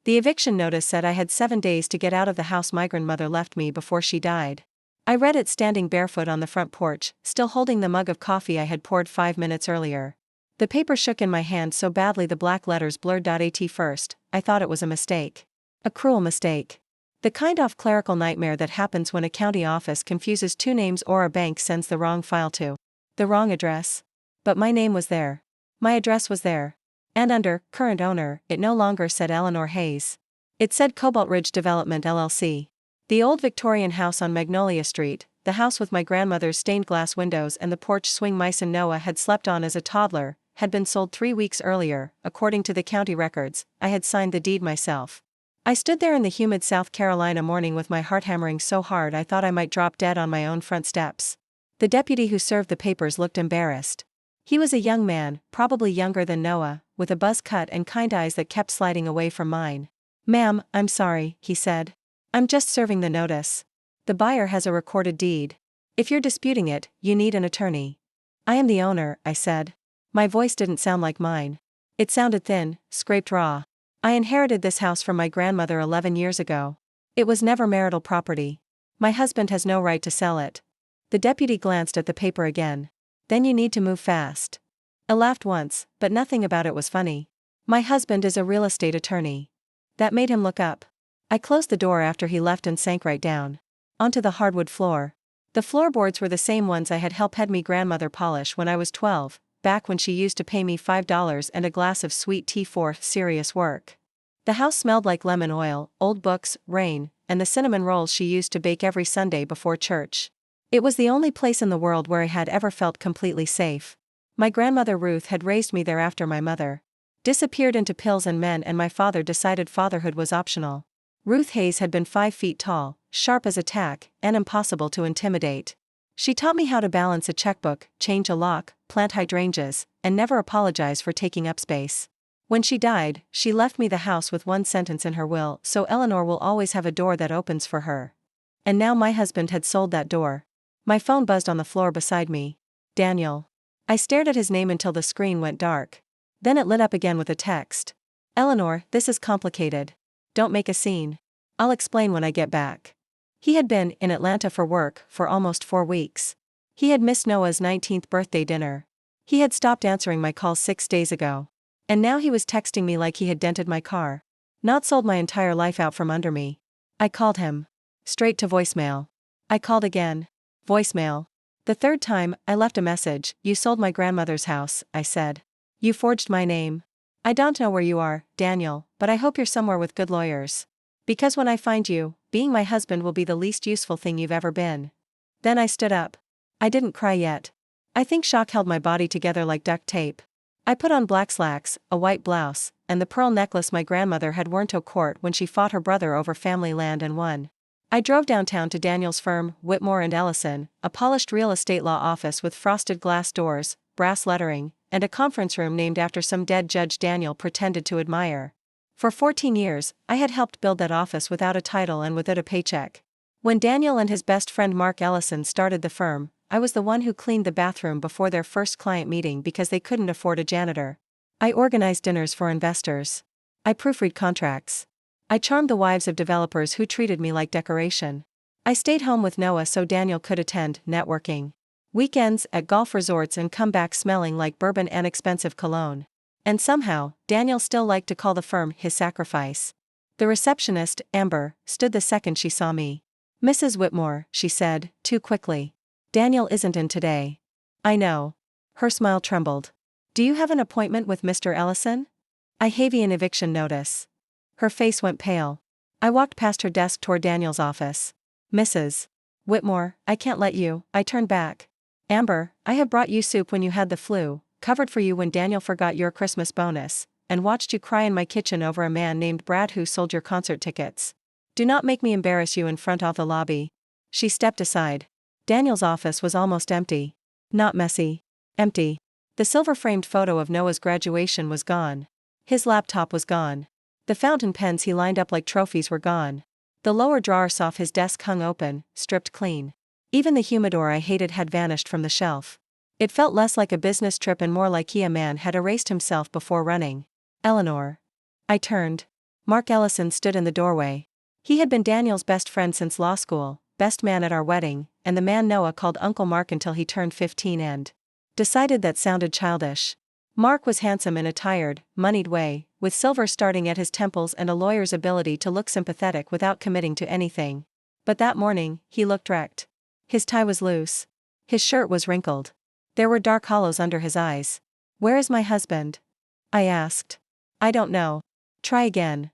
The eviction notice said I had 7 days to get out of the house my grandmother left me before she died. I read it standing barefoot on the front porch, still holding the mug of coffee I had poured 5 minutes earlier. The paper shook in my hand so badly the black letters blurred. At first, I thought it was a mistake. A cruel mistake. The kind of clerical nightmare that happens when a county office confuses 2 names or a bank sends the wrong file to the wrong address. But my name was there. My address was there. And under current owner, it no longer said Eleanor Hayes. It said Cobalt Ridge Development LLC. The old Victorian house on Magnolia Street, the house with my grandmother's stained glass windows and the porch swing Mason Noah had slept on as a toddler, had been sold 3 weeks earlier. According to the county records, I had signed the deed myself. I stood there in the humid South Carolina morning with my heart hammering so hard I thought I might drop dead on my own front steps. The deputy who served the papers looked embarrassed. He was a young man, probably younger than Noah, with a buzz cut and kind eyes that kept sliding away from mine. "Ma'am, I'm sorry," he said. "I'm just serving the notice. The buyer has a recorded deed. If you're disputing it, you need an attorney." "I am the owner," I said. My voice didn't sound like mine. It sounded thin, scraped raw. "I inherited this house from my grandmother 11 years ago. It was never marital property. My husband has no right to sell it." The deputy glanced at the paper again. "Then you need to move fast." I laughed once, but nothing about it was funny. "My husband is a real estate attorney." That made him look up. I closed the door after he left and sank right down onto the hardwood floor. The floorboards were the same ones I had helped me grandmother polish when I was 12, back when she used to pay me $5 and a glass of sweet tea for serious work. The house smelled like lemon oil, old books, rain, and the cinnamon rolls she used to bake every Sunday before church. It was the only place in the world where I had ever felt completely safe. My grandmother Ruth had raised me there after my mother disappeared into pills and men and my father decided fatherhood was optional. Ruth Hayes had been 5 feet tall, sharp as a tack, and impossible to intimidate. She taught me how to balance a checkbook, change a lock, plant hydrangeas, and never apologize for taking up space. When she died, she left me the house with one sentence in her will: "So Eleanor will always have a door that opens for her." And now my husband had sold that door. My phone buzzed on the floor beside me. Daniel. I stared at his name until the screen went dark. Then it lit up again with a text. "Eleanor, this is complicated. Don't make a scene. I'll explain when I get back." He had been in Atlanta for work for almost 4 weeks. He had missed Noah's 19th birthday dinner. He had stopped answering my calls 6 days ago. And now he was texting me like he had dented my car. Not sold my entire life out from under me. I called him. Straight to voicemail. I called again. Voicemail. The 3rd time, I left a message. "You sold my grandmother's house," I said. "You forged my name. I don't know where you are, Daniel, but I hope you're somewhere with good lawyers. Because when I find you, being my husband will be the least useful thing you've ever been." Then I stood up. I didn't cry yet. I think shock held my body together like duct tape. I put on black slacks, a white blouse, and the pearl necklace my grandmother had worn to court when she fought her brother over family land and won. I drove downtown to Daniel's firm, Whitmore and Ellison, a polished real estate law office with frosted glass doors, brass lettering, and a conference room named after some dead judge Daniel pretended to admire. For 14 years, I had helped build that office without a title and without a paycheck. When Daniel and his best friend Mark Ellison started the firm, I was the one who cleaned the bathroom before their first client meeting because they couldn't afford a janitor. I organized dinners for investors. I proofread contracts. I charmed the wives of developers who treated me like decoration. I stayed home with Noah so Daniel could attend networking weekends at golf resorts and come back smelling like bourbon and expensive cologne. And somehow, Daniel still liked to call the firm his sacrifice. The receptionist, Amber, stood the second she saw me. "Mrs. Whitmore," she said, too quickly. "Daniel isn't in today." "I know." Her smile trembled. "Do you have an appointment with Mr. Ellison?" "I have an eviction notice." Her face went pale. I walked past her desk toward Daniel's office. "Mrs. Whitmore, I can't let you." I turned back. "Amber, I have brought you soup when you had the flu, covered for you when Daniel forgot your Christmas bonus, and watched you cry in my kitchen over a man named Brad who sold your concert tickets. Do not make me embarrass you in front of the lobby." She stepped aside. Daniel's office was almost empty. Not messy. Empty. The silver-framed photo of Noah's graduation was gone. His laptop was gone. The fountain pens he lined up like trophies were gone. The lower drawers off his desk hung open, stripped clean. Even the humidor I hated had vanished from the shelf. It felt less like a business trip and more like a man had erased himself before running. "Eleanor." I turned. Mark Ellison stood in the doorway. He had been Daniel's best friend since law school, best man at our wedding, and the man Noah called Uncle Mark until he turned 15 and decided that sounded childish. Mark was handsome in a tired, moneyed way, with silver starting at his temples and a lawyer's ability to look sympathetic without committing to anything. But that morning, he looked wrecked. His tie was loose. His shirt was wrinkled. There were dark hollows under his eyes. "Where is my husband?" I asked. "I don't know. Try again."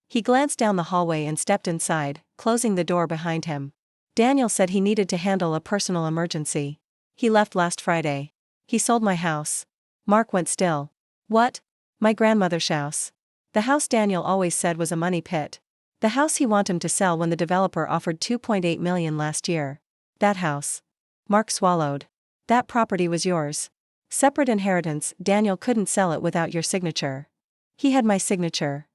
He glanced down the hallway and stepped inside, closing the door behind him. "Daniel said he needed to handle a personal emergency. He left last Friday. He sold my house." Mark went still. "What?" "My grandmother's house. The house Daniel always said was a money pit. The house he wanted him to sell when the developer offered $2.8 million last year. That house." Mark swallowed. "That property was yours. Separate inheritance. Daniel couldn't sell it without your signature." "He had my signature."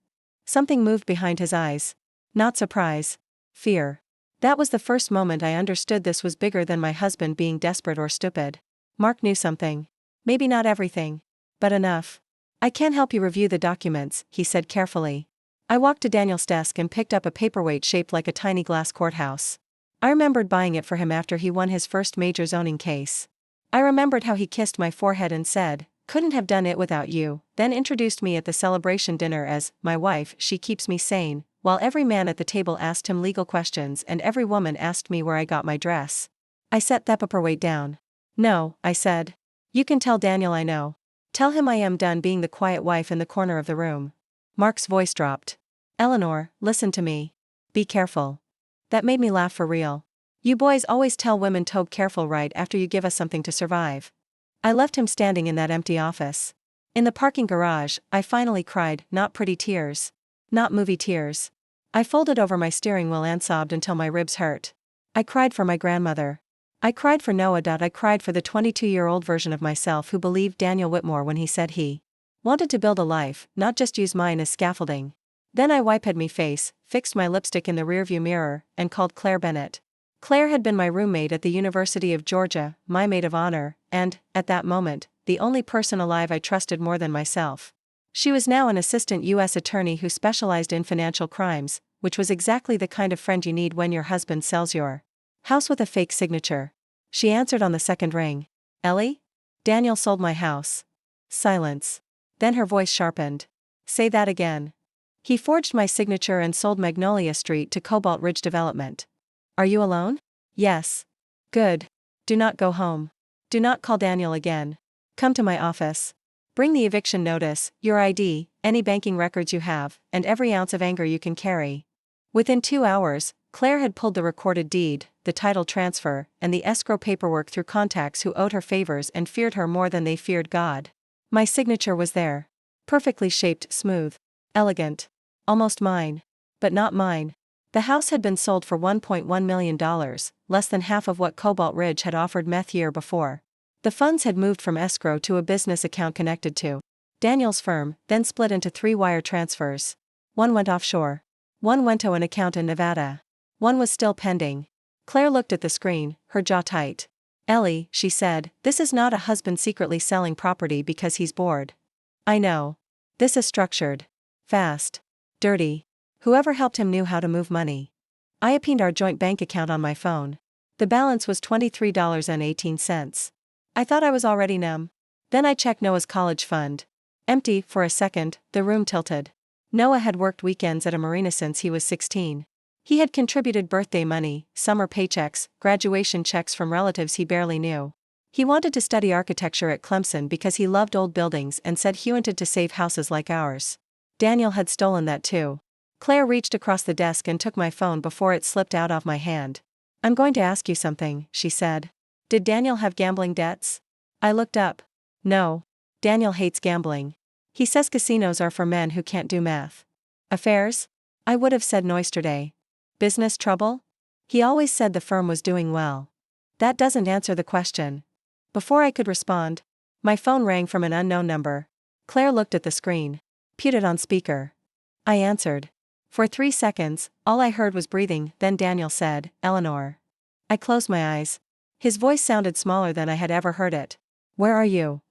Something moved behind his eyes. Not surprise. Fear. That was the first moment I understood this was bigger than my husband being desperate or stupid. Mark knew something. Maybe not everything. But enough. "I can help you review the documents," he said carefully. I walked to Daniel's desk and picked up a paperweight shaped like a tiny glass courthouse. I remembered buying it for him after he won his first major zoning case. I remembered how he kissed my forehead and said, "Couldn't have done it without you," then introduced me at the celebration dinner as "my wife, she keeps me sane," while every man at the table asked him legal questions and every woman asked me where I got my dress. I set the paperweight down. "No," I said. "You can tell Daniel I know. Tell him I am done being the quiet wife in the corner of the room." Mark's voice dropped. "Eleanor, listen to me. Be careful." That made me laugh for real. "You boys always tell women to be careful right after you give us something to survive." I left him standing in that empty office. In the parking garage, I finally cried, not pretty tears. Not movie tears. I folded over my steering wheel and sobbed until my ribs hurt. I cried for my grandmother. I cried for Noah. I cried for the 22-year-old version of myself who believed Daniel Whitmore when he said he wanted to build a life, not just use mine as scaffolding. Then I wiped my face, fixed my lipstick in the rearview mirror, and called Claire Bennett. Claire had been my roommate at the University of Georgia, my maid of honor, and, at that moment, the only person alive I trusted more than myself. She was now an assistant U.S. attorney who specialized in financial crimes, which was exactly the kind of friend you need when your husband sells your house with a fake signature. She answered on the second ring. "Ellie? Daniel sold my house." Silence. Then her voice sharpened. "Say that again." "He forged my signature and sold Magnolia Street to Cobalt Ridge Development." "Are you alone?" "Yes." "Good. Do not go home. Do not call Daniel again. Come to my office. Bring the eviction notice, your ID, any banking records you have, and every ounce of anger you can carry." Within 2 hours, Claire had pulled the recorded deed, the title transfer, and the escrow paperwork through contacts who owed her favors and feared her more than they feared God. My signature was there. Perfectly shaped, smooth. Elegant. Almost mine. But not mine. The house had been sold for $1.1 million, less than half of what Cobalt Ridge had offered meth year before. The funds had moved from escrow to a business account connected to Daniel's firm, then split into 3 wire transfers. One went offshore. One went to an account in Nevada. One was still pending. Claire looked at the screen, her jaw tight. "Ellie," she said, "this is not a husband secretly selling property because he's bored. I know. This is structured. Fast. Dirty. Whoever helped him knew how to move money." I opened our joint bank account on my phone. The balance was $23.18. I thought I was already numb. Then I checked Noah's college fund. Empty. For a second, the room tilted. Noah had worked weekends at a marina since he was 16. He had contributed birthday money, summer paychecks, graduation checks from relatives he barely knew. He wanted to study architecture at Clemson because he loved old buildings and said he wanted to save houses like ours. Daniel had stolen that too. Claire reached across the desk and took my phone before it slipped out of my hand. "I'm going to ask you something," she said. "Did Daniel have gambling debts?" I looked up. "No. Daniel hates gambling. He says casinos are for men who can't do math." "Affairs?" I would have said yesterday. "Business trouble?" He always said the firm was doing well. That doesn't answer the question. Before I could respond, my phone rang from an unknown number. Claire looked at the screen. "Put it on speaker." I answered. For 3 seconds, all I heard was breathing, then Daniel said, "Eleanor." I closed my eyes. His voice sounded smaller than I had ever heard it. "Where are you?"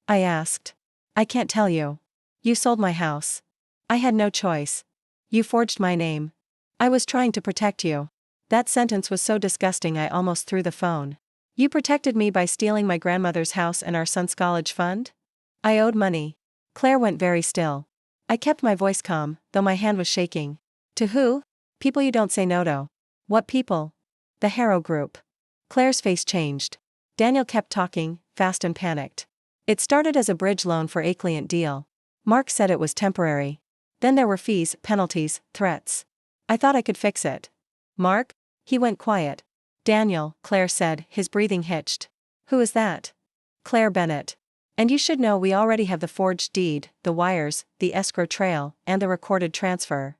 I asked. "I can't tell you. You sold my house. I had no choice." You forged my name. I was trying to protect you. That sentence was so disgusting I almost threw the phone. You protected me by stealing my grandmother's house and our son's college fund? I owed money. Claire went very still. I kept my voice calm, though my hand was shaking. To who? People you don't say no to. What people? The Harrow Group. Claire's face changed. Daniel kept talking, fast and panicked. It started as a bridge loan for a client deal. Mark said it was temporary. Then there were fees, penalties, threats. I thought I could fix it. Mark? He went quiet. Daniel, Claire said, his breathing hitched. Who is that? Claire Bennett. And you should know we already have the forged deed, the wires, the escrow trail, and the recorded transfer.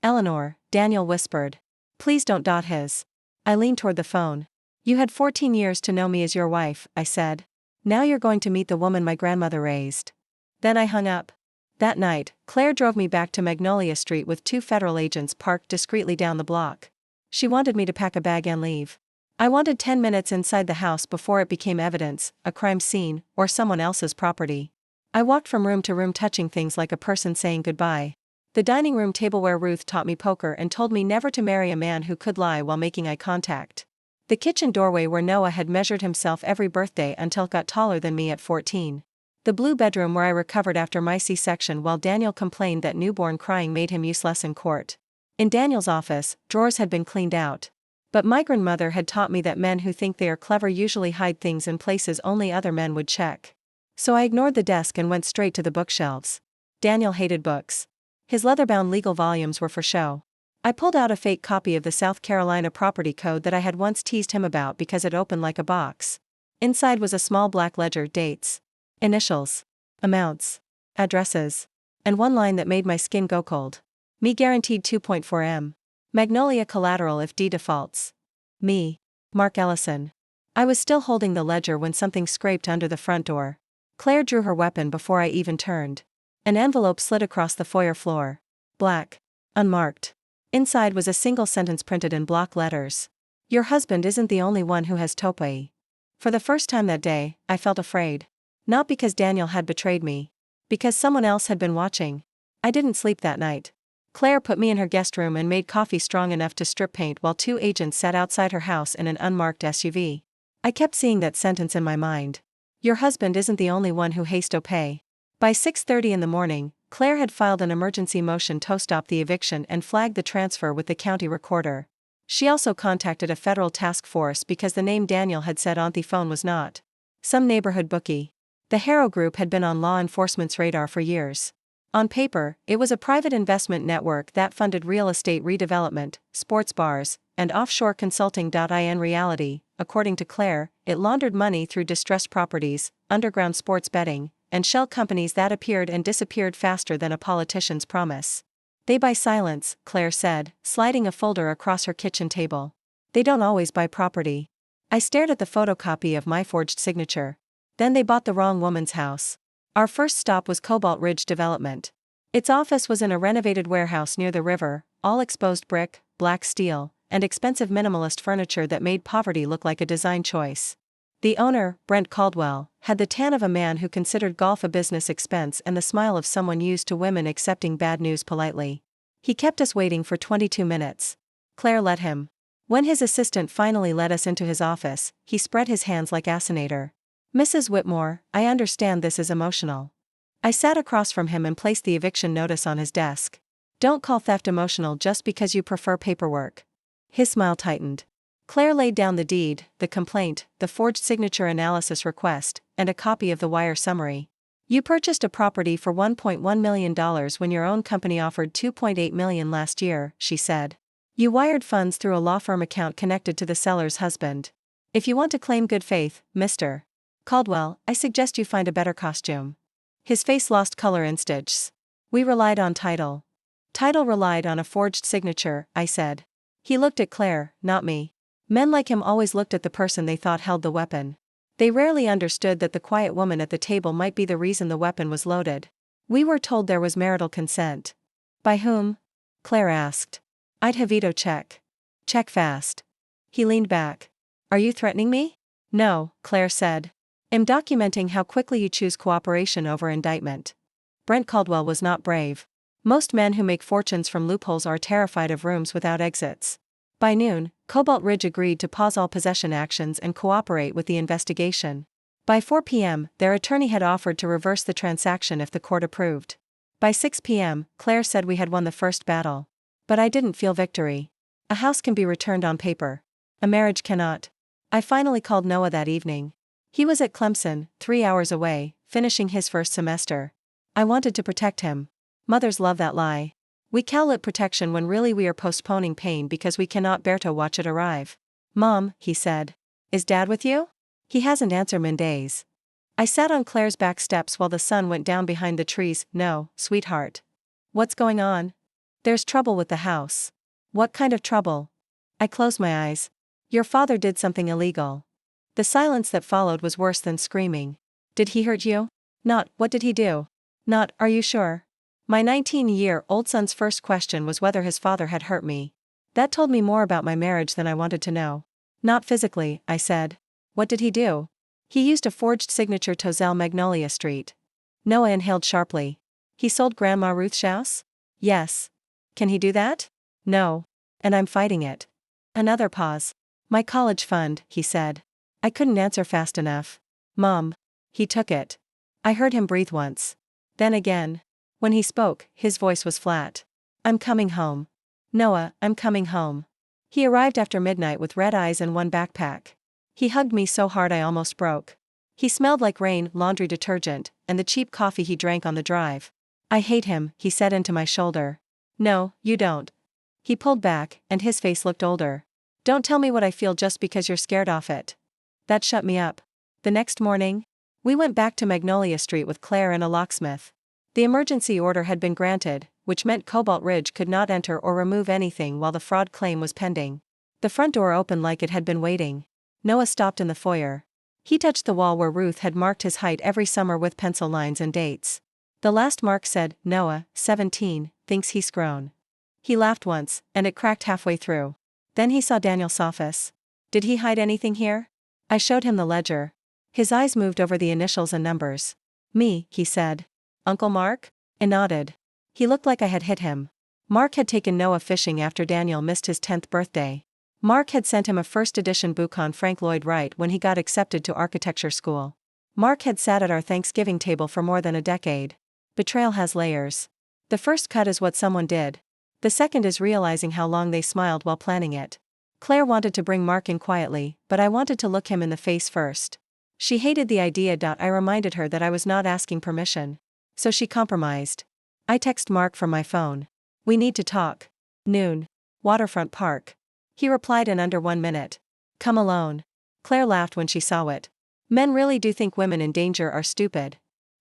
Eleanor, Daniel whispered. Please don't dot his. I leaned toward the phone. You had 14 years to know me as your wife, I said. Now you're going to meet the woman my grandmother raised. Then I hung up. That night, Claire drove me back to Magnolia Street with 2 federal agents parked discreetly down the block. She wanted me to pack a bag and leave. I wanted 10 minutes inside the house before it became evidence, a crime scene, or someone else's property. I walked from room to room touching things like a person saying goodbye. The dining room table where Ruth taught me poker and told me never to marry a man who could lie while making eye contact. The kitchen doorway where Noah had measured himself every birthday until got taller than me at 14. The blue bedroom where I recovered after my C-section while Daniel complained that newborn crying made him useless in court. In Daniel's office, drawers had been cleaned out. But my grandmother had taught me that men who think they are clever usually hide things in places only other men would check. So I ignored the desk and went straight to the bookshelves. Daniel hated books. His leather-bound legal volumes were for show. I pulled out a fake copy of the South Carolina Property Code that I had once teased him about because it opened like a box. Inside was a small black ledger, dates, initials, amounts, addresses, and one line that made my skin go cold. Me guaranteed 2.4 M. Magnolia collateral if D defaults. Me. Mark Ellison. I was still holding the ledger when something scraped under the front door. Claire drew her weapon before I even turned. An envelope slid across the foyer floor. Black. Unmarked. Inside was a single sentence printed in block letters. Your husband isn't the only one who has Topai. For the first time that day, I felt afraid. Not because Daniel had betrayed me. Because someone else had been watching. I didn't sleep that night. Claire put me in her guest room and made coffee strong enough to strip paint while 2 agents sat outside her house in an unmarked SUV. I kept seeing that sentence in my mind. Your husband isn't the only one who has Topai. By 6:30 in the morning, Claire had filed an emergency motion to stop the eviction and flagged the transfer with the county recorder. She also contacted a federal task force because the name Daniel had said on the phone was not some neighborhood bookie. The Harrow Group had been on law enforcement's radar for years. On paper, it was a private investment network that funded real estate redevelopment, sports bars, and offshore consulting. In reality, according to Claire, it laundered money through distressed properties, underground sports betting, and shell companies that appeared and disappeared faster than a politician's promise. They buy silence, Claire said, sliding a folder across her kitchen table. They don't always buy property. I stared at the photocopy of my forged signature. Then they bought the wrong woman's house. Our first stop was Cobalt Ridge Development. Its office was in a renovated warehouse near the river, all exposed brick, black steel, and expensive minimalist furniture that made poverty look like a design choice. The owner, Brent Caldwell, had the tan of a man who considered golf a business expense and the smile of someone used to women accepting bad news politely. He kept us waiting for 22 minutes. Claire let him. When his assistant finally led us into his office, he spread his hands like Asinator. Mrs. Whitmore, I understand this is emotional. I sat across from him and placed the eviction notice on his desk. Don't call theft emotional just because you prefer paperwork. His smile tightened. Claire laid down the deed, the complaint, the forged signature analysis request, and a copy of the wire summary. You purchased a property for $1.1 million when your own company offered $2.8 million last year, she said. You wired funds through a law firm account connected to the seller's husband. If you want to claim good faith, Mr. Caldwell, I suggest you find a better costume. His face lost color in stitches. We relied on title. Title relied on a forged signature, I said. He looked at Claire, not me. Men like him always looked at the person they thought held the weapon. They rarely understood that the quiet woman at the table might be the reason the weapon was loaded. We were told there was marital consent. By whom? Claire asked. I'd have veto check. Check fast. He leaned back. Are you threatening me? No, Claire said. I'm documenting how quickly you choose cooperation over indictment. Brent Caldwell was not brave. Most men who make fortunes from loopholes are terrified of rooms without exits. By noon, Cobalt Ridge agreed to pause all possession actions and cooperate with the investigation. By 4 p.m., their attorney had offered to reverse the transaction if the court approved. By 6 p.m., Claire said we had won the first battle. But I didn't feel victory. A house can be returned on paper. A marriage cannot. I finally called Noah that evening. He was at Clemson, 3 hours away, finishing his first semester. I wanted to protect him. Mothers love that lie. We call it protection when really we are postponing pain because we cannot bear to watch it arrive. Mom, he said. Is Dad with you? He hasn't answered in days. I sat on Claire's back steps while the sun went down behind the trees. No, sweetheart. What's going on? There's trouble with the house. What kind of trouble? I closed my eyes. Your father did something illegal. The silence that followed was worse than screaming. Did he hurt you? Not, what did he do? Not, are you sure? My 19-year-old son's first question was whether his father had hurt me. That told me more about my marriage than I wanted to know. Not physically, I said. What did he do? He used a forged signature to sell Magnolia Street. Noah inhaled sharply. He sold Grandma Ruth's house? Yes. Can he do that? No. And I'm fighting it. Another pause. My college fund, he said. I couldn't answer fast enough. Mom. He took it. I heard him breathe once. Then again. When he spoke, his voice was flat. I'm coming home. Noah, I'm coming home. He arrived after midnight with red eyes and one backpack. He hugged me so hard I almost broke. He smelled like rain, laundry detergent, and the cheap coffee he drank on the drive. I hate him, he said into my shoulder. No, you don't. He pulled back, and his face looked older. Don't tell me what I feel just because you're scared off it. That shut me up. The next morning, we went back to Magnolia Street with Claire and a locksmith. The emergency order had been granted, which meant Cobalt Ridge could not enter or remove anything while the fraud claim was pending. The front door opened like it had been waiting. Noah stopped in the foyer. He touched the wall where Ruth had marked his height every summer with pencil lines and dates. The last mark said, Noah, 17, thinks he's grown. He laughed once, and it cracked halfway through. Then he saw Daniel's office. Did he hide anything here? I showed him the ledger. His eyes moved over the initials and numbers. Me, he said. Uncle Mark? I nodded. He looked like I had hit him. Mark had taken Noah fishing after Daniel missed his 10th birthday. Mark had sent him a first-edition book on Frank Lloyd Wright when he got accepted to architecture school. Mark had sat at our Thanksgiving table for more than a decade. Betrayal has layers. The first cut is what someone did. The second is realizing how long they smiled while planning it. Claire wanted to bring Mark in quietly, but I wanted to look him in the face first. She hated the idea. I reminded her that I was not asking permission. So she compromised. I text Mark from my phone. We need to talk. Noon. Waterfront Park. He replied in under 1 minute. Come alone. Claire laughed when she saw it. Men really do think women in danger are stupid.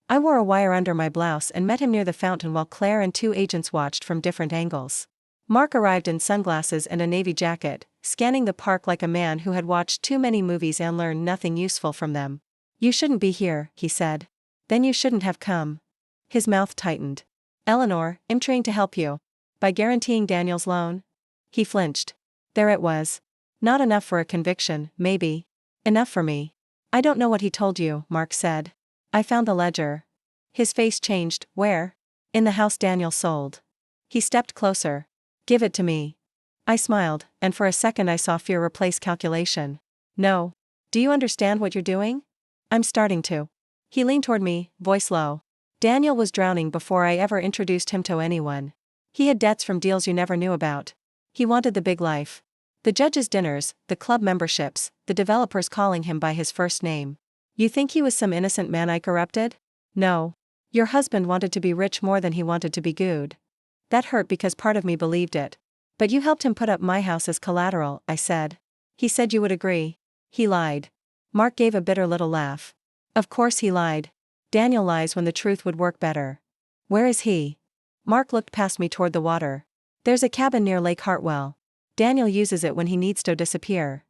I wore a wire under my blouse and met him near the fountain while Claire and 2 agents watched from different angles. Mark arrived in sunglasses and a navy jacket, scanning the park like a man who had watched too many movies and learned nothing useful from them. You shouldn't be here, he said. Then you shouldn't have come. His mouth tightened. Eleanor, I'm trying to help you. By guaranteeing Daniel's loan? He flinched. There it was. Not enough for a conviction, maybe. Enough for me. I don't know what he told you, Mark said. I found the ledger. His face changed. Where? In the house Daniel sold. He stepped closer. Give it to me. I smiled, and for a second I saw fear replace calculation. No. Do you understand what you're doing? I'm starting to. He leaned toward me, voice low. Daniel was drowning before I ever introduced him to anyone. He had debts from deals you never knew about. He wanted the big life. The judges' dinners, the club memberships, the developers calling him by his first name. You think he was some innocent man I corrupted? No. Your husband wanted to be rich more than he wanted to be good. That hurt because part of me believed it. But you helped him put up my house as collateral, I said. He said you would agree. He lied. Mark gave a bitter little laugh. Of course he lied. Daniel lies when the truth would work better. Where is he? Mark looked past me toward the water. There's a cabin near Lake Hartwell. Daniel uses it when he needs to disappear.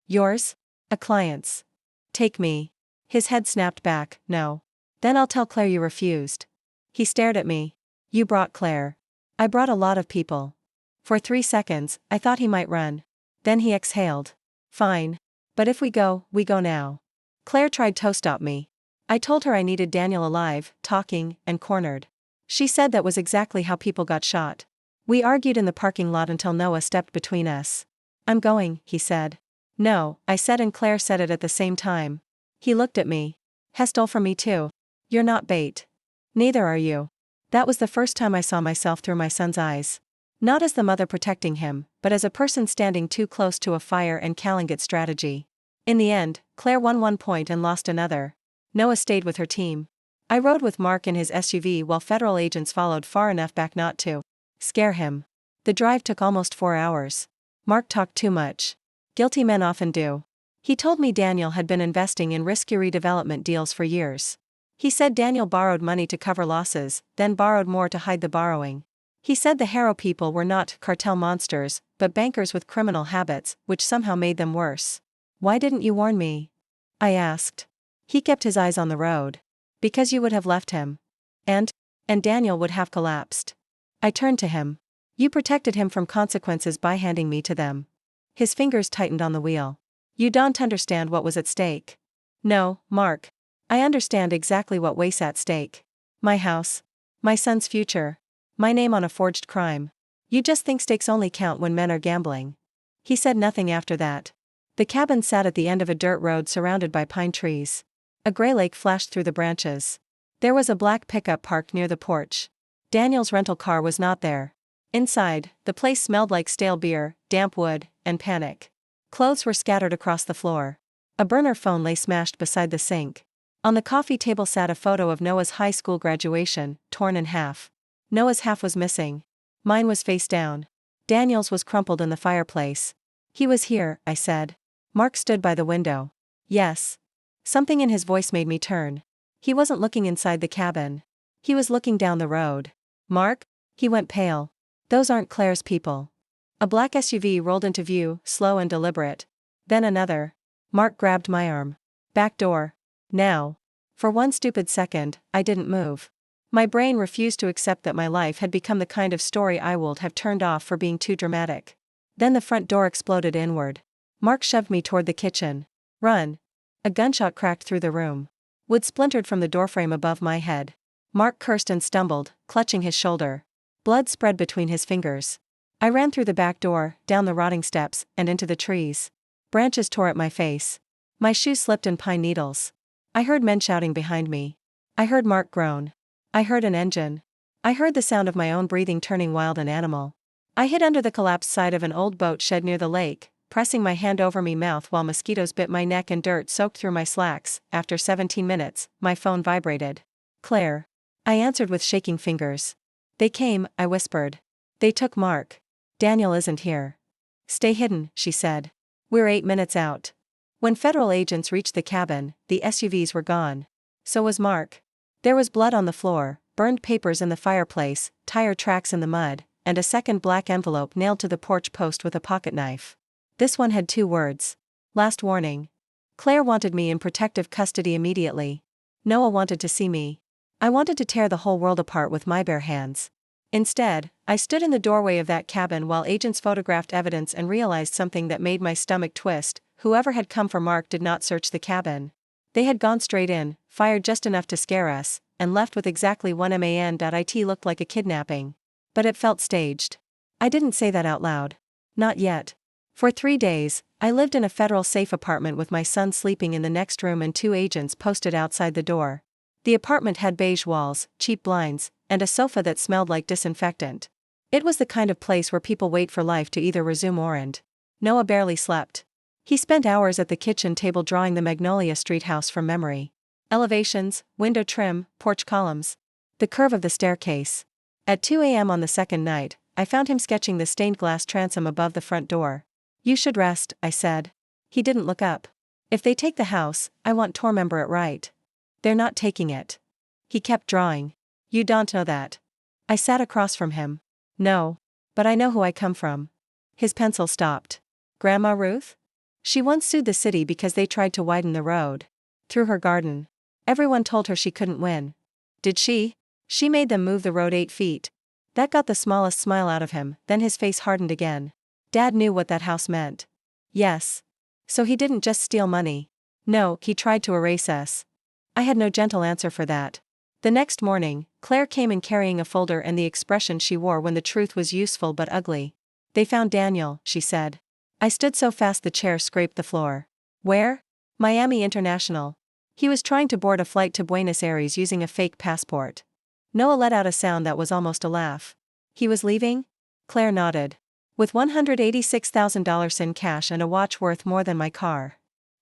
Yours? A client's. Take me. His head snapped back. No. Then I'll tell Claire you refused. He stared at me. You brought Claire. I brought a lot of people. For 3 seconds, I thought he might run. Then he exhaled. Fine. But if we go now. Claire tried to stop me. I told her I needed Daniel alive, talking, and cornered. She said that was exactly how people got shot. We argued in the parking lot until Noah stepped between us. I'm going, he said. No, I said, and Claire said it at the same time. He looked at me. He stole from me too. You're not bait. Neither are you. That was the first time I saw myself through my son's eyes. Not as the mother protecting him, but as a person standing too close to a fire and calling it strategy. In the end, Claire won 1 point and lost another. Noah stayed with her team. I rode with Mark in his SUV while federal agents followed far enough back not to scare him. The drive took almost 4 hours. Mark talked too much. Guilty men often do. He told me Daniel had been investing in risky redevelopment deals for years. He said Daniel borrowed money to cover losses, then borrowed more to hide the borrowing. He said the Harrow people were not cartel monsters, but bankers with criminal habits, which somehow made them worse. Why didn't you warn me? I asked. He kept his eyes on the road. Because you would have left him. And Daniel would have collapsed. I turned to him. You protected him from consequences by handing me to them. His fingers tightened on the wheel. You don't understand what was at stake. No, Mark. I understand exactly what was at stake. My house. My son's future. My name on a forged crime. You just think stakes only count when men are gambling. He said nothing after that. The cabin sat at the end of a dirt road surrounded by pine trees. A gray lake flashed through the branches. There was a black pickup parked near the porch. Daniel's rental car was not there. Inside, the place smelled like stale beer, damp wood, and panic. Clothes were scattered across the floor. A burner phone lay smashed beside the sink. On the coffee table sat a photo of Noah's high school graduation, torn in half. Noah's half was missing. Mine was face down. Daniel's was crumpled in the fireplace. He was here, I said. Mark stood by the window. Yes. Something in his voice made me turn. He wasn't looking inside the cabin. He was looking down the road. Mark? He went pale. Those aren't Claire's people. A black SUV rolled into view, slow and deliberate. Then another. Mark grabbed my arm. Back door. Now. For one stupid second, I didn't move. My brain refused to accept that my life had become the kind of story I would have turned off for being too dramatic. Then the front door exploded inward. Mark shoved me toward the kitchen. Run. A gunshot cracked through the room. Wood splintered from the doorframe above my head. Mark cursed and stumbled, clutching his shoulder. Blood spread between his fingers. I ran through the back door, down the rotting steps, and into the trees. Branches tore at my face. My shoes slipped in pine needles. I heard men shouting behind me. I heard Mark groan. I heard an engine. I heard the sound of my own breathing turning wild and animal. I hid under the collapsed side of an old boat shed near the lake, pressing my hand over my mouth while mosquitoes bit my neck and dirt soaked through my slacks. After 17 minutes, my phone vibrated. Claire. I answered with shaking fingers. They came, I whispered. They took Mark. Daniel isn't here. Stay hidden, she said. We're 8 minutes out. When federal agents reached the cabin, the SUVs were gone. So was Mark. There was blood on the floor, burned papers in the fireplace, tire tracks in the mud, and a second black envelope nailed to the porch post with a pocket knife. This one had 2 words. Last warning. Claire wanted me in protective custody immediately. Noah wanted to see me. I wanted to tear the whole world apart with my bare hands. Instead, I stood in the doorway of that cabin while agents photographed evidence and realized something that made my stomach twist. Whoever had come for Mark did not search the cabin. They had gone straight in, fired just enough to scare us, and left with exactly 1 man. It looked like a kidnapping. But it felt staged. I didn't say that out loud. Not yet. For 3 days, I lived in a federal safe apartment with my son sleeping in the next room and 2 agents posted outside the door. The apartment had beige walls, cheap blinds, and a sofa that smelled like disinfectant. It was the kind of place where people wait for life to either resume or end. Noah barely slept. He spent hours at the kitchen table drawing the Magnolia Street house from memory. Elevations, window trim, porch columns. The curve of the staircase. At 2 a.m. on the second night, I found him sketching the stained glass transom above the front door. You should rest, I said. He didn't look up. If they take the house, I want to remember it right. They're not taking it. He kept drawing. You don't know that. I sat across from him. No. But I know who I come from. His pencil stopped. Grandma Ruth? She once sued the city because they tried to widen the road. Through her garden. Everyone told her she couldn't win. Did she? She made them move the road 8 feet. That got the smallest smile out of him, then his face hardened again. Dad knew what that house meant. Yes. So he didn't just steal money. No, he tried to erase us. I had no gentle answer for that. The next morning, Claire came in carrying a folder and the expression she wore when the truth was useful but ugly. They found Daniel, she said. I stood so fast the chair scraped the floor. Where? Miami International. He was trying to board a flight to Buenos Aires using a fake passport. Noah let out a sound that was almost a laugh. He was leaving? Claire nodded. With $186,000 in cash and a watch worth more than my car.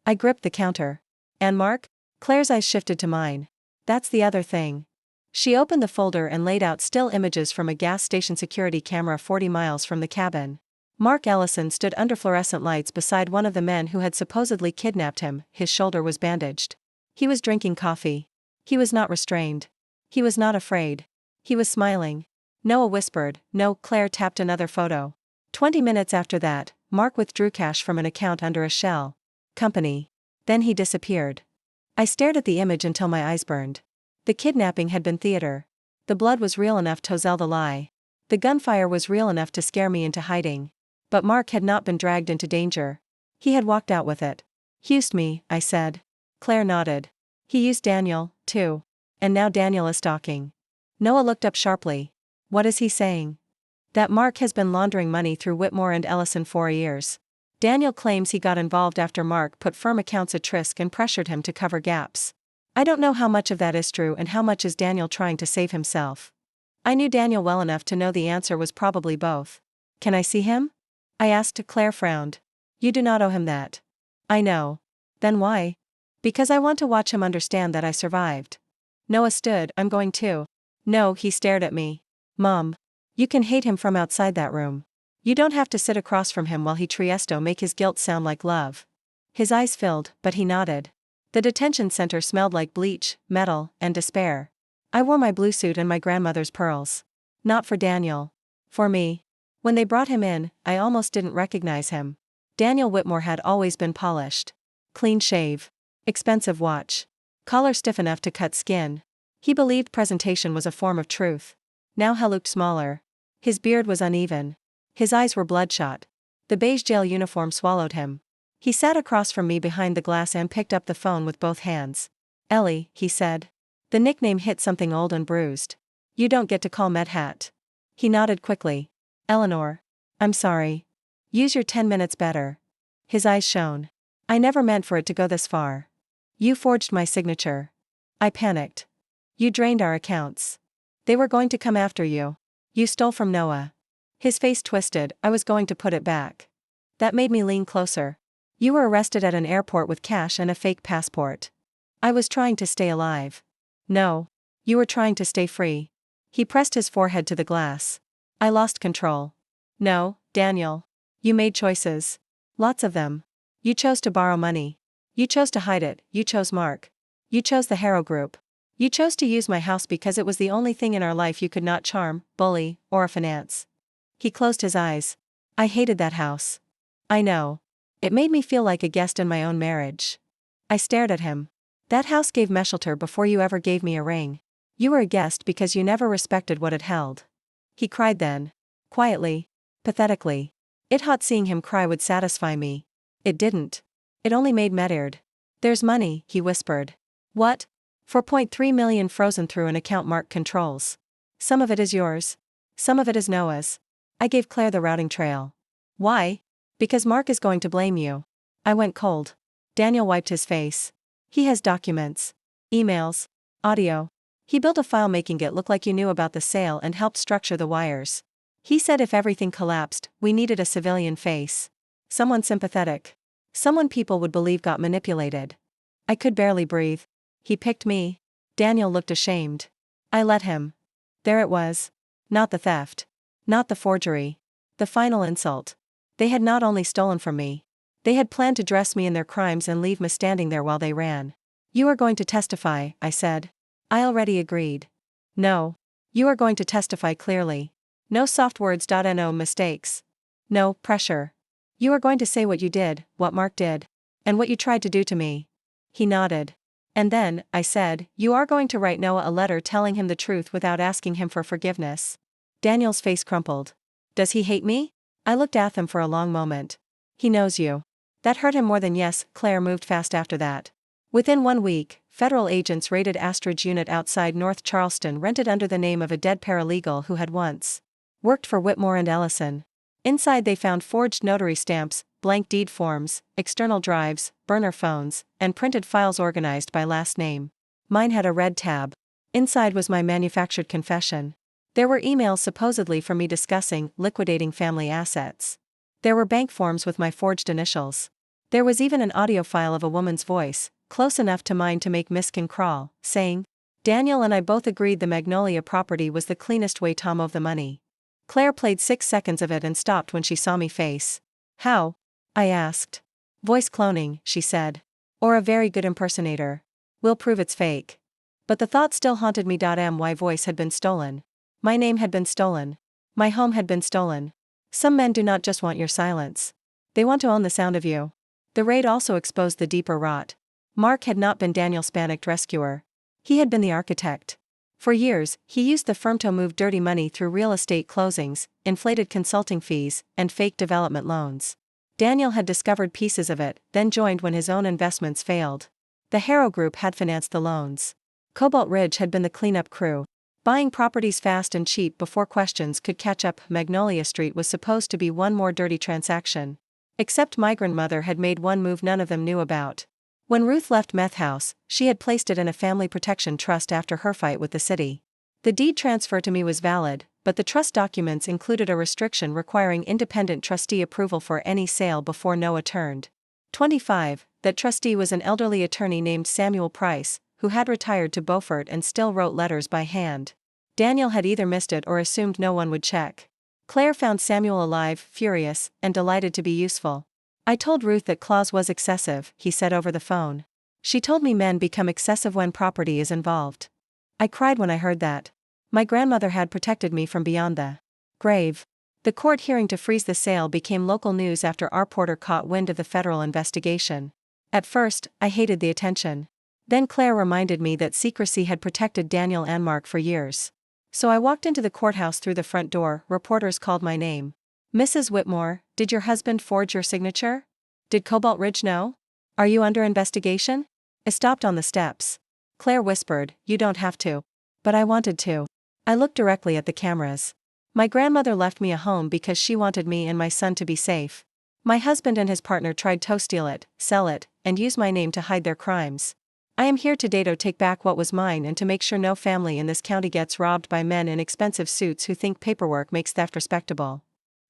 I gripped the counter. And Mark? Claire's eyes shifted to mine. That's the other thing. She opened the folder and laid out still images from a gas station security camera 40 miles from the cabin. Mark Ellison stood under fluorescent lights beside one of the men who had supposedly kidnapped him. His shoulder was bandaged. He was drinking coffee. He was not restrained. He was not afraid. He was smiling. Noah whispered, "No." Claire tapped another photo. 20 minutes after that, Mark withdrew cash from an account under a shell company. Then he disappeared. I stared at the image until my eyes burned. The kidnapping had been theater. The blood was real enough to sell the lie. The gunfire was real enough to scare me into hiding. But Mark had not been dragged into danger. He had walked out with it. He used me, I said. Claire nodded. He used Daniel, too. And now Daniel is stalking. Noah looked up sharply. What is he saying? That Mark has been laundering money through Whitmore and Ellison for years. Daniel claims he got involved after Mark put firm accounts at risk and pressured him to cover gaps. I don't know how much of that is true and how much is Daniel trying to save himself. I knew Daniel well enough to know the answer was probably both. Can I see him? I asked. Claire frowned. You do not owe him that. I know. Then why? Because I want to watch him understand that I survived. Noah stood. I'm going to. No, he stared at me. Mom. You can hate him from outside that room. You don't have to sit across from him while he Triesto make his guilt sound like love. His eyes filled, but he nodded. The detention center smelled like bleach, metal, and despair. I wore my blue suit and my grandmother's pearls. Not for Daniel. For me. When they brought him in, I almost didn't recognize him. Daniel Whitmore had always been polished. Clean shave. Expensive watch. Collar stiff enough to cut skin. He believed presentation was a form of truth. Now he looked smaller. His beard was uneven. His eyes were bloodshot. The beige jail uniform swallowed him. He sat across from me behind the glass and picked up the phone with both hands. Ellie, he said. The nickname hit something old and bruised. You don't get to call Medhat. He nodded quickly. Eleanor. I'm sorry. Use your 10 minutes better. His eyes shone. I never meant for it to go this far. You forged my signature. I panicked. You drained our accounts. They were going to come after you. You stole from Noah. His face twisted. I was going to put it back. That made me lean closer. You were arrested at an airport with cash and a fake passport. I was trying to stay alive. No. You were trying to stay free. He pressed his forehead to the glass. I lost control. No, Daniel. You made choices. Lots of them. You chose to borrow money. You chose to hide it. You chose Mark. You chose the Harrow Group. You chose to use my house because it was the only thing in our life you could not charm, bully, or finance. He closed his eyes. I hated that house. I know. It made me feel like a guest in my own marriage. I stared at him. That house gave me shelter before you ever gave me a ring. You were a guest because you never respected what it held. He cried then. Quietly. Pathetically. It hot seeing him cry would satisfy me. It didn't. It only made me tired. There's money, he whispered. What? 4.3 million frozen through an account Mark controls. Some of it is yours. Some of it is Noah's. I gave Claire the routing trail. Why? Because Mark is going to blame you. I went cold. Daniel wiped his face. He has documents. Emails. Audio. He built a file making it look like you knew about the sale and helped structure the wires. He said if everything collapsed, we needed a civilian face. Someone sympathetic. Someone people would believe got manipulated. I could barely breathe. He picked me. Daniel looked ashamed. I let him. There it was. Not the theft. Not the forgery. The final insult. They had not only stolen from me. They had planned to dress me in their crimes and leave me standing there while they ran. You are going to testify, I said. I already agreed. No. You are going to testify clearly. No soft words. No mistakes. No pressure. You are going to say what you did, what Mark did, and what you tried to do to me. He nodded. And then, I said, you are going to write Noah a letter telling him the truth without asking him for forgiveness. Daniel's face crumpled. Does he hate me? I looked at him for a long moment. He knows you. That hurt him more than yes. Claire moved fast after that. Within 1 week, federal agents raided Astrid's unit outside North Charleston, rented under the name of a dead paralegal who had once worked for Whitmore and Ellison. Inside they found forged notary stamps, blank deed forms, external drives, burner phones, and printed files organized by last name. Mine had a red tab. Inside was my manufactured confession. There were emails supposedly from me discussing liquidating family assets. There were bank forms with my forged initials. There was even an audio file of a woman's voice, close enough to mine to make Miskin crawl, saying, "Daniel and I both agreed the Magnolia property was the cleanest way to move the money." Claire played 6 seconds of it and stopped when she saw me face. "How?" I asked. "Voice cloning," she said. "Or a very good impersonator. We'll prove it's fake." But the thought still haunted me. My voice had been stolen. My name had been stolen. My home had been stolen. Some men do not just want your silence. They want to own the sound of you. The raid also exposed the deeper rot. Mark had not been Daniel's panicked rescuer. He had been the architect. For years, he used the firm to move dirty money through real estate closings, inflated consulting fees, and fake development loans. Daniel had discovered pieces of it, then joined when his own investments failed. The Harrow Group had financed the loans. Cobalt Ridge had been the cleanup crew. Buying properties fast and cheap before questions could catch up. Magnolia Street was supposed to be one more dirty transaction. Except my grandmother had made one move none of them knew about. When Ruth left Meth House, she had placed it in a family protection trust after her fight with the city. The deed transfer to me was valid, but the trust documents included a restriction requiring independent trustee approval for any sale before Noah turned 25. That trustee was an elderly attorney named Samuel Price, who had retired to Beaufort and still wrote letters by hand. Daniel had either missed it or assumed no one would check. Claire found Samuel alive, furious, and delighted to be useful. "I told Ruth that clause was excessive," he said over the phone. "She told me men become excessive when property is involved." I cried when I heard that. My grandmother had protected me from beyond the grave. The court hearing to freeze the sale became local news after our porter caught wind of the federal investigation. At first, I hated the attention. Then Claire reminded me that secrecy had protected Daniel and Mark for years. So I walked into the courthouse through the front door. Reporters called my name. "Mrs. Whitmore, did your husband forge your signature? Did Cobalt Ridge know? Are you under investigation?" I stopped on the steps. Claire whispered, "You don't have to." But I wanted to. I looked directly at the cameras. My grandmother left me a home because she wanted me and my son to be safe. My husband and his partner tried to steal it, sell it, and use my name to hide their crimes. I am here today to take back what was mine and to make sure no family in this county gets robbed by men in expensive suits who think paperwork makes theft respectable.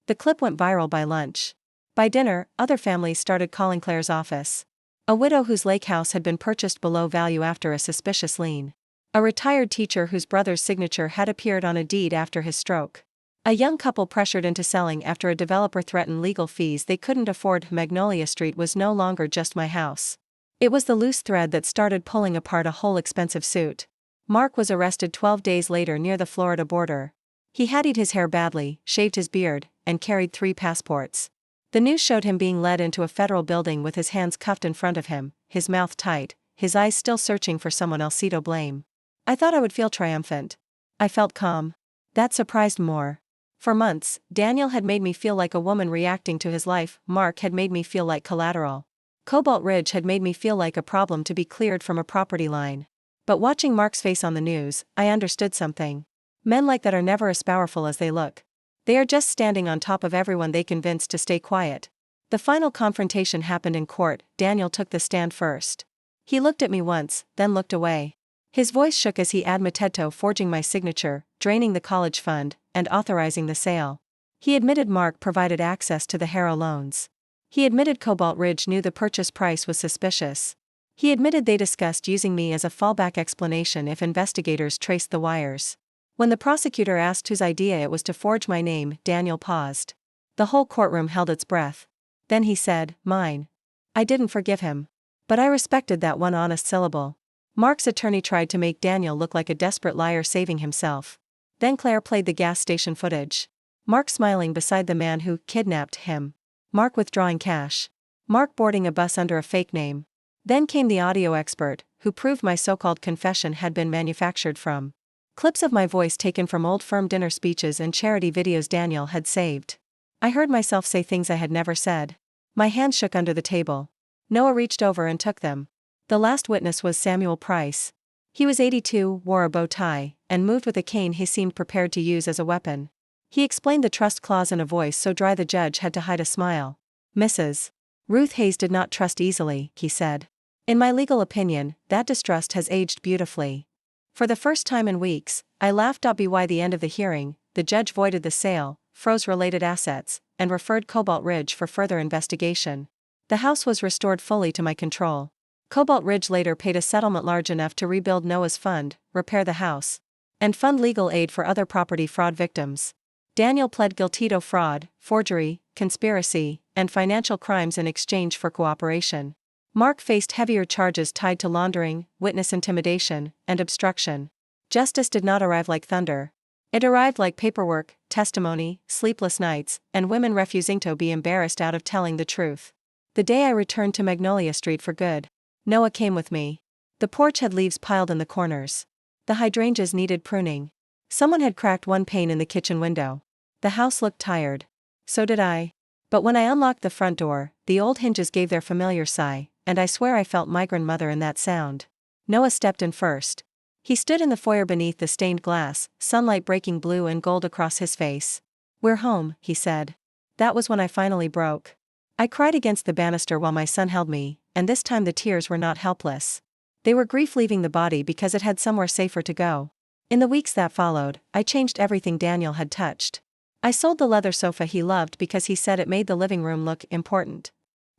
The clip went viral by lunch. By dinner, other families started calling Claire's office. A widow whose lake house had been purchased below value after a suspicious lien. A retired teacher whose brother's signature had appeared on a deed after his stroke. A young couple pressured into selling after a developer threatened legal fees they couldn't afford. Magnolia Street was no longer just my house. It was the loose thread that started pulling apart a whole expensive suit. Mark was arrested 12 days later near the Florida border. He had eaten his hair badly, shaved his beard, and carried 3 passports. The news showed him being led into a federal building with his hands cuffed in front of him, his mouth tight, his eyes still searching for someone else to blame. I thought I would feel triumphant. I felt calm. That surprised more. For months, Daniel had made me feel like a woman reacting to his life. Mark had made me feel like collateral. Cobalt Ridge had made me feel like a problem to be cleared from a property line. But watching Mark's face on the news, I understood something. Men like that are never as powerful as they look. They are just standing on top of everyone they convinced to stay quiet. The final confrontation happened in court. Daniel took the stand first. He looked at me once, then looked away. His voice shook as he admitted to forging my signature, draining the college fund, and authorizing the sale. He admitted Mark provided access to the Harrow loans. He admitted Cobalt Ridge knew the purchase price was suspicious. He admitted they discussed using me as a fallback explanation if investigators traced the wires. When the prosecutor asked whose idea it was to forge my name, Daniel paused. The whole courtroom held its breath. Then he said, "Mine." I didn't forgive him. But I respected that one honest syllable. Mark's attorney tried to make Daniel look like a desperate liar saving himself. Then Claire played the gas station footage. Mark smiling beside the man who kidnapped him. Mark withdrawing cash. Mark boarding a bus under a fake name. Then came the audio expert, who proved my so-called confession had been manufactured from clips of my voice taken from old firm dinner speeches and charity videos Daniel had saved. I heard myself say things I had never said. My hands shook under the table. Noah reached over and took them. The last witness was Samuel Price. He was 82, wore a bow tie, and moved with a cane he seemed prepared to use as a weapon. He explained the trust clause in a voice so dry the judge had to hide a smile. Mrs. Ruth Hayes did not trust easily, he said. In my legal opinion, that distrust has aged beautifully. For the first time in weeks, I laughed. By the end of the hearing, the judge voided the sale, froze related assets, and referred Cobalt Ridge for further investigation. The house was restored fully to my control. Cobalt Ridge later paid a settlement large enough to rebuild Noah's fund, repair the house, and fund legal aid for other property fraud victims. Daniel pled guilty to fraud, forgery, conspiracy, and financial crimes in exchange for cooperation. Mark faced heavier charges tied to laundering, witness intimidation, and obstruction. Justice did not arrive like thunder. It arrived like paperwork, testimony, sleepless nights, and women refusing to be embarrassed out of telling the truth. The day I returned to Magnolia Street for good, Noah came with me. The porch had leaves piled in the corners. The hydrangeas needed pruning. Someone had cracked one pane in the kitchen window. The house looked tired. So did I. But when I unlocked the front door, the old hinges gave their familiar sigh, and I swear I felt my grandmother in that sound. Noah stepped in first. He stood in the foyer beneath the stained glass, sunlight breaking blue and gold across his face. "We're home," he said. That was when I finally broke. I cried against the banister while my son held me, and this time the tears were not helpless. They were grief leaving the body because it had somewhere safer to go. In the weeks that followed, I changed everything Daniel had touched. I sold the leather sofa he loved because he said it made the living room look important.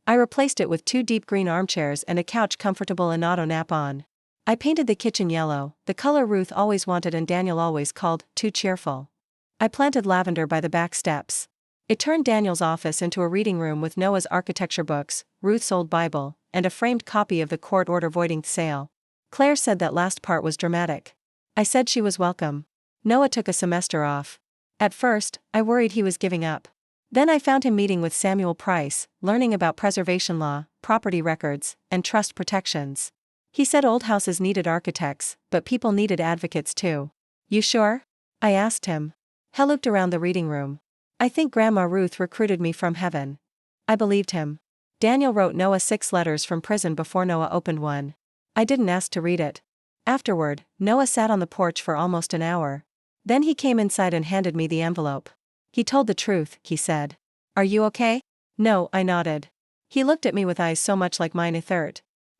I replaced it with 2 deep green armchairs and a couch comfortable enough to nap on. I painted the kitchen yellow, the color Ruth always wanted and Daniel always called too cheerful. I planted lavender by the back steps. It turned Daniel's office into a reading room with Noah's architecture books, Ruth's old Bible, and a framed copy of the court order voiding the sale. Claire said that last part was dramatic. I said she was welcome. Noah took a semester off. At first, I worried he was giving up. Then I found him meeting with Samuel Price, learning about preservation law, property records, and trust protections. He said old houses needed architects, but people needed advocates too. "You sure?" I asked him. He looked around the reading room. "I think Grandma Ruth recruited me from heaven." I believed him. Daniel wrote Noah 6 letters from prison before Noah opened one. I didn't ask to read it. Afterward, Noah sat on the porch for almost an hour. Then he came inside and handed me the envelope. "He told the truth," he said. "Are you okay?" "No," I nodded. He looked at me with eyes so much like mine.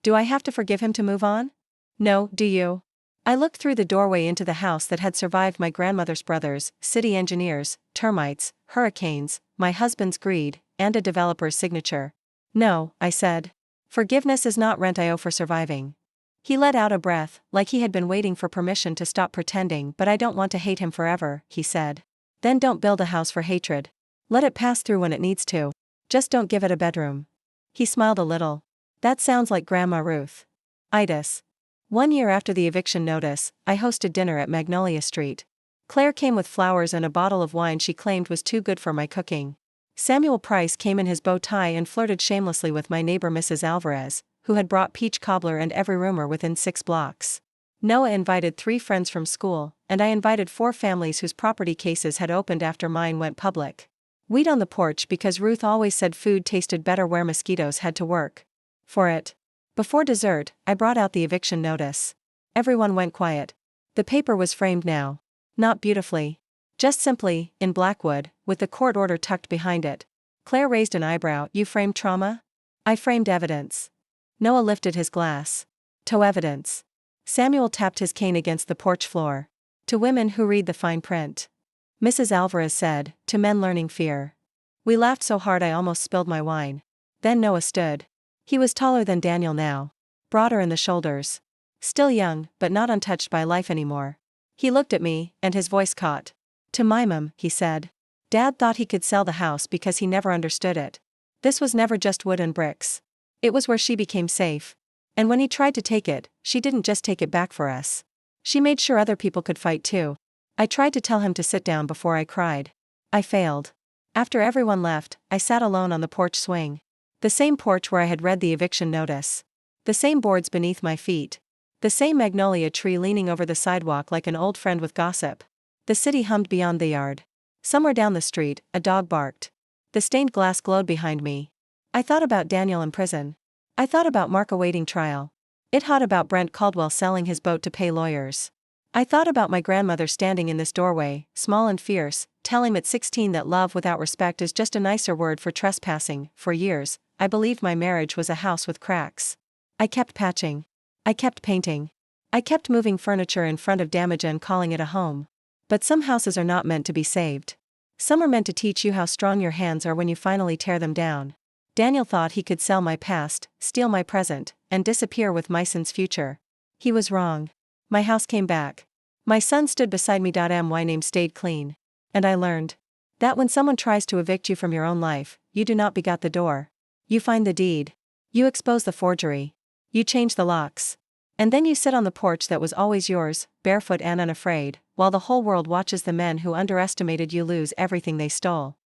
"Do I have to forgive him to move on?" "No, do you?" I looked through the doorway into the house that had survived my grandmother's brothers, city engineers, termites, hurricanes, my husband's greed, and a developer's signature. "No," I said. "Forgiveness is not rent I owe for surviving." He let out a breath, like he had been waiting for permission to stop pretending. "But I don't want to hate him forever," he said. "Then don't build a house for hatred. Let it pass through when it needs to. Just don't give it a bedroom." He smiled a little. "That sounds like Grandma Ruth." Itis. 1 year after the eviction notice, I hosted dinner at Magnolia Street. Claire came with flowers and a bottle of wine she claimed was too good for my cooking. Samuel Price came in his bow tie and flirted shamelessly with my neighbor Mrs. Alvarez, who had brought peach cobbler and every rumor within 6 blocks. Noah invited 3 friends from school, and I invited 4 families whose property cases had opened after mine went public. We'd on the porch because Ruth always said food tasted better where mosquitoes had to work for it. Before dessert, I brought out the eviction notice. Everyone went quiet. The paper was framed now. Not beautifully. Just simply, in blackwood, with the court order tucked behind it. Claire raised an eyebrow. "You framed trauma?" "I framed evidence." Noah lifted his glass. "To evidence." Samuel tapped his cane against the porch floor. "To women who read the fine print." Mrs. Alvarez said, "To men learning fear." We laughed so hard I almost spilled my wine. Then Noah stood. He was taller than Daniel now. Broader in the shoulders. Still young, but not untouched by life anymore. He looked at me, and his voice caught. "To my mom," he said. "Dad thought he could sell the house because he never understood it. This was never just wood and bricks. It was where she became safe. And when he tried to take it, she didn't just take it back for us. She made sure other people could fight too." I tried to tell him to sit down before I cried. I failed. After everyone left, I sat alone on the porch swing. The same porch where I had read the eviction notice. The same boards beneath my feet. The same magnolia tree leaning over the sidewalk like an old friend with gossip. The city hummed beyond the yard. Somewhere down the street, a dog barked. The stained glass glowed behind me. I thought about Daniel in prison. I thought about Mark awaiting trial. It hot about Brent Caldwell selling his boat to pay lawyers. I thought about my grandmother standing in this doorway, small and fierce, telling me at 16 that love without respect is just a nicer word for trespassing. For years, I believed my marriage was a house with cracks. I kept patching. I kept painting. I kept moving furniture in front of damage and calling it a home. But some houses are not meant to be saved. Some are meant to teach you how strong your hands are when you finally tear them down. Daniel thought he could sell my past, steal my present, and disappear with my son's future. He was wrong. My house came back. My son stood beside me. My name stayed clean. And I learned that when someone tries to evict you from your own life, you do not begut the door. You find the deed. You expose the forgery. You change the locks. And then you sit on the porch that was always yours, barefoot and unafraid, while the whole world watches the men who underestimated you lose everything they stole.